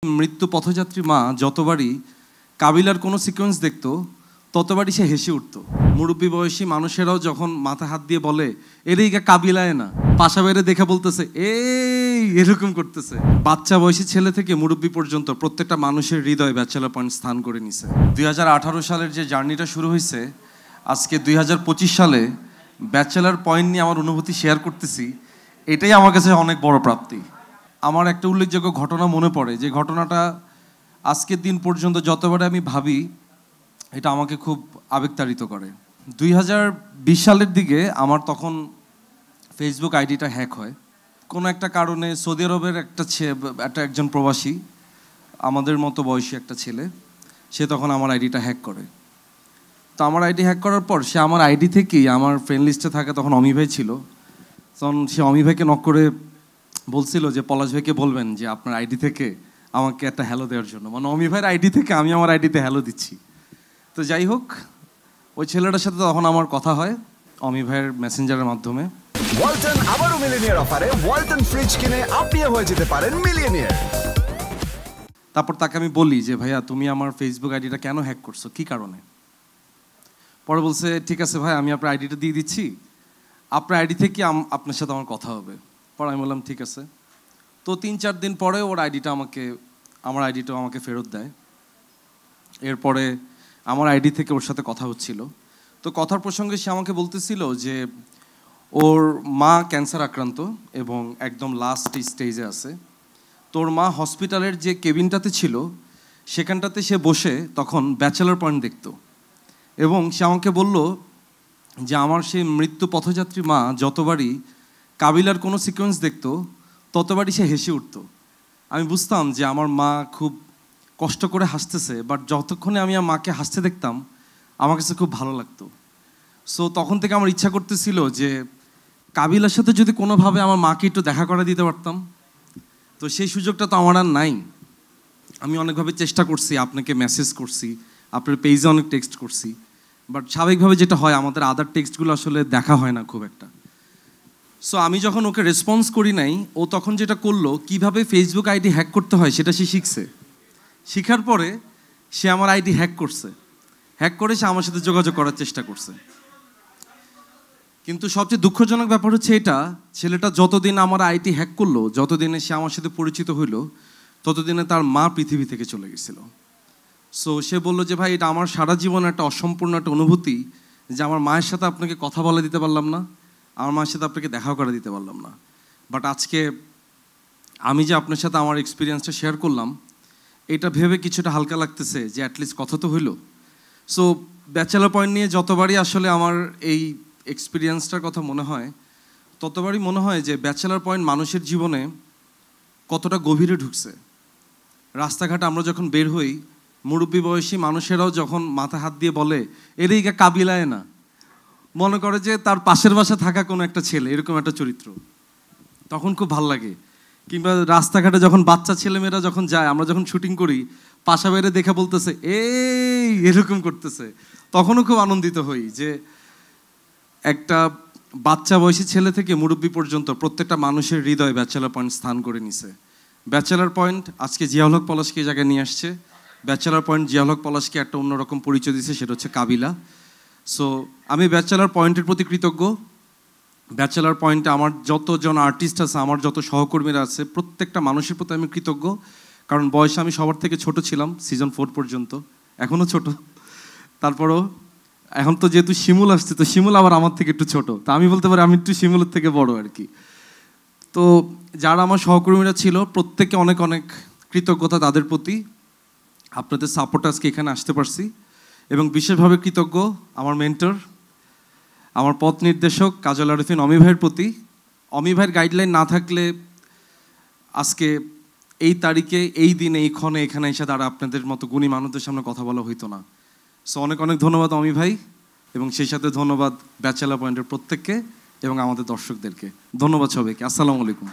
মৃত্যু পথযাত্রী মা যতবারই কাবিলার কোনো সিকোয়েন্স দেখতো ততবারই সে হেসে উঠত। মুরব্বী বয়সী মানুষেরাও যখন মাথা হাত দিয়ে বলে এরই কাবিলায় না, পাশা বাইরে দেখে বলতেছে এই এরকম করতেছে। বাচ্চা বয়সী ছেলে থেকে মুরব্বী পর্যন্ত প্রত্যেকটা মানুষের হৃদয়ে ব্যাচেলর পয়েন্ট স্থান করে নিছে। 2018 সালের যে জার্নিটা শুরু হয়েছে, আজকে 2025 সালে ব্যাচেলর পয়েন্ট নিয়ে আমার অনুভূতি শেয়ার করতেছি, এটাই আমার কাছে অনেক বড় প্রাপ্তি। আমার একটা উল্লেখযোগ্য ঘটনা মনে পড়ে, যে ঘটনাটা আজকের দিন পর্যন্ত যতবারে আমি ভাবি এটা আমাকে খুব আবেগতাড়িত করে। 2020 সালের দিকে আমার তখন ফেসবুক আইডিটা হ্যাক হয় কোনো একটা কারণে। সৌদি আরবের একজন প্রবাসী, আমাদের মতো বয়সী একটা ছেলে, সে তখন আমার আইডিটা হ্যাক করে। তো আমার আইডি হ্যাক করার পর সে আমার আইডি থেকেই, আমার ফ্রেন্ড লিস্টে থাকা তখন অমি ভাই ছিল, তখন সে অমি ভাইকে নক করে বলছিল যে পলাশ ভাইকে বলবেন যে আপনার আইডি থেকে আমাকে একটা হ্যালো দেওয়ার জন্য। মানে অমি ভাইয়ের আইডি থেকে আমি আমার আইডিতে হ্যালো দিচ্ছি। তো যাই হোক, ওই ছেলেটার সাথে তখন আমার কথা হয় অমি ভাইয়ের মেসেঞ্জারের মাধ্যমে। ওয়ালটন আবারও মিলিয়নিয়ার অফারে ওয়ালটন ফ্রিজ কিনে আপনিও হয়ে যেতে পারেন মিলিয়নিয়ার। তারপর তাকে আমি বলি যে ভাইয়া তুমি আমার ফেসবুক আইডিটা কেন হ্যাক করছো, কি কারণে? পরে বলছে ঠিক আছে ভাই, আমি আপনার আইডিটা দিয়ে দিচ্ছি, আপনার আইডি থেকে আপনার সাথে আমার কথা হবে। পরে আমি বললাম ঠিক আছে। তো 3-4 দিন পরে ওর আইডিটা আমার আইডিটা আমাকে ফেরত দেয়। এরপরে আমার আইডি থেকে ওর সাথে কথা হচ্ছিল। তো কথার প্রসঙ্গে সে আমাকে বলতেছিল যে ওর মা ক্যান্সার আক্রান্ত এবং একদম লাস্ট স্টেজে আছে। তোর মা হসপিটালের যে কেবিনটাতে ছিল সেখানটাতে সে বসে তখন ব্যাচেলর পয়েন্ট দেখতো, এবং সে আমাকে বলল যে আমার সেই মৃত্যু পথযাত্রী মা যতবারই কাবিলার কোনো সিকোয়েন্স দেখতো ততবারই সে হেসে উঠত। আমি বুঝতাম যে আমার মা খুব কষ্ট করে হাসতেছে, বাট যতক্ষণে আমি আমার মাকে হাসতে দেখতাম আমার কাছে খুব ভালো লাগতো। সো তখন থেকে আমার ইচ্ছা করতেছিল যে কাবিলার সাথে যদি কোনোভাবে আমার মাকে একটু দেখা করে দিতে পারতাম। তো সেই সুযোগটা তো আমার আর নাই। আমি অনেকভাবে চেষ্টা করছি, আপনাকে মেসেজ করছি, আপনার পেজে অনেক টেক্সট করছি, বাট স্বাভাবিকভাবে যেটা হয় আমাদের আদার টেক্সটগুলো আসলে দেখা হয় না খুব একটা। সো আমি যখন ওকে রেসপন্স করি নাই, ও তখন যেটা করলো, কিভাবে ফেসবুক আইডি হ্যাক করতে হয় সেটা সে শিখছে। শিখার পরে সে আমার আইডি হ্যাক করছে, হ্যাক করে সে আমার সাথে যোগাযোগ করার চেষ্টা করছে। কিন্তু সবচেয়ে দুঃখজনক ব্যাপার হচ্ছে এটা, ছেলেটা যতদিন আমার আইডি হ্যাক করলো, যতদিনে সে আমার সাথে পরিচিত হইলো, ততদিনে তার মা পৃথিবী থেকে চলে গেছিল। সো সে বললো যে ভাই, এটা আমার সারা জীবন একটা অসম্পূর্ণ একটা অনুভূতি, যে আমার মায়ের সাথে আপনাকে কথা বলে দিতে পারলাম না, আমার মায়ের সাথে আপনাকে দেখাও করে দিতে পারলাম না। বাট আজকে আমি যে আপনার সাথে আমার এক্সপিরিয়েন্সটা শেয়ার করলাম, এটা ভেবে কিছুটা হালকা লাগতেছে যে অ্যাটলিস্ট কথা তো হইলো। সো ব্যাচেলর পয়েন্ট নিয়ে যতবারই আসলে আমার এই এক্সপিরিয়েন্সটার কথা মনে হয়, ততবারই মনে হয় যে ব্যাচেলর পয়েন্ট মানুষের জীবনে কতটা গভীরে ঢুকছে। রাস্তাঘাটে আমরা যখন বের হই, মুরব্বী বয়সী মানুষেরাও যখন মাথা হাত দিয়ে বলে এরই কাবিলায় না, মনে করে যে তার পাশের বাসা থাকা কোনো একটা ছেলে, এরকম একটা চরিত্র, তখন খুব ভাল লাগে। কিংবা রাস্তাঘাটে যখন বাচ্চা ছেলেমেয়েরা যখন যায়, আমরা যখন শুটিং করি, পাশা বাইরে দেখে বলতেছে এই এরকম করতেছে, তখনও খুব আনন্দিত হই যে একটা বাচ্চা বয়সী ছেলে থেকে মুরব্বী পর্যন্ত প্রত্যেকটা মানুষের হৃদয়ে ব্যাচেলর পয়েন্ট স্থান করে নিছে। ব্যাচেলর পয়েন্ট আজকে জিয়াউল হক পলাশকে এই জায়গায় নিয়ে আসছে। ব্যাচেলর পয়েন্ট জিয়াউল হক পলাশকে একটা অন্যরকম পরিচয় দিচ্ছে, সেটা হচ্ছে কাবিলা। সো আমি ব্যাচেলর পয়েন্টের প্রতি কৃতজ্ঞ। ব্যাচেলর পয়েন্টে আমার যতজন আর্টিস্ট আছে, আমার যত সহকর্মীরা আছে, প্রত্যেকটা মানুষের প্রতি আমি কৃতজ্ঞ। কারণ বয়সে আমি সবার থেকে ছোট ছিলাম সিজন 4 পর্যন্ত, এখনও ছোট। তারপরও এখন তো যেহেতু শিমুল আসছে, তো শিমুল আবার আমার থেকে একটু ছোট, তা আমি বলতে পারি আমি একটু শিমুলের থেকে বড় আর কি। তো যারা আমার সহকর্মীরা ছিল প্রত্যেকে অনেক অনেক কৃতজ্ঞতা তাদের প্রতি। আপনাদের সাপোর্ট আজকে এখানে আসতে পারছি। এবং বিশেষভাবে কৃতজ্ঞ আমার মেন্টর, আমার পথ নির্দেশক কাজল আরিফিন অমি ভাইয়ের প্রতি। অমি ভাইয়ের গাইডলাইন না থাকলে আজকে এই তারিখে, এই দিনে, এই ক্ষণে এখানে এসে তারা আপনাদের মতো গুণী মানুষদের সামনে কথা বলা হইতো না। সো অনেক অনেক ধন্যবাদ অমি ভাই, এবং সেই সাথে ধন্যবাদ ব্যাচেলর পয়েন্টের প্রত্যেককে এবং আমাদের দর্শকদেরকে। ধন্যবাদ সবাইকে। আসসালামু আলাইকুম।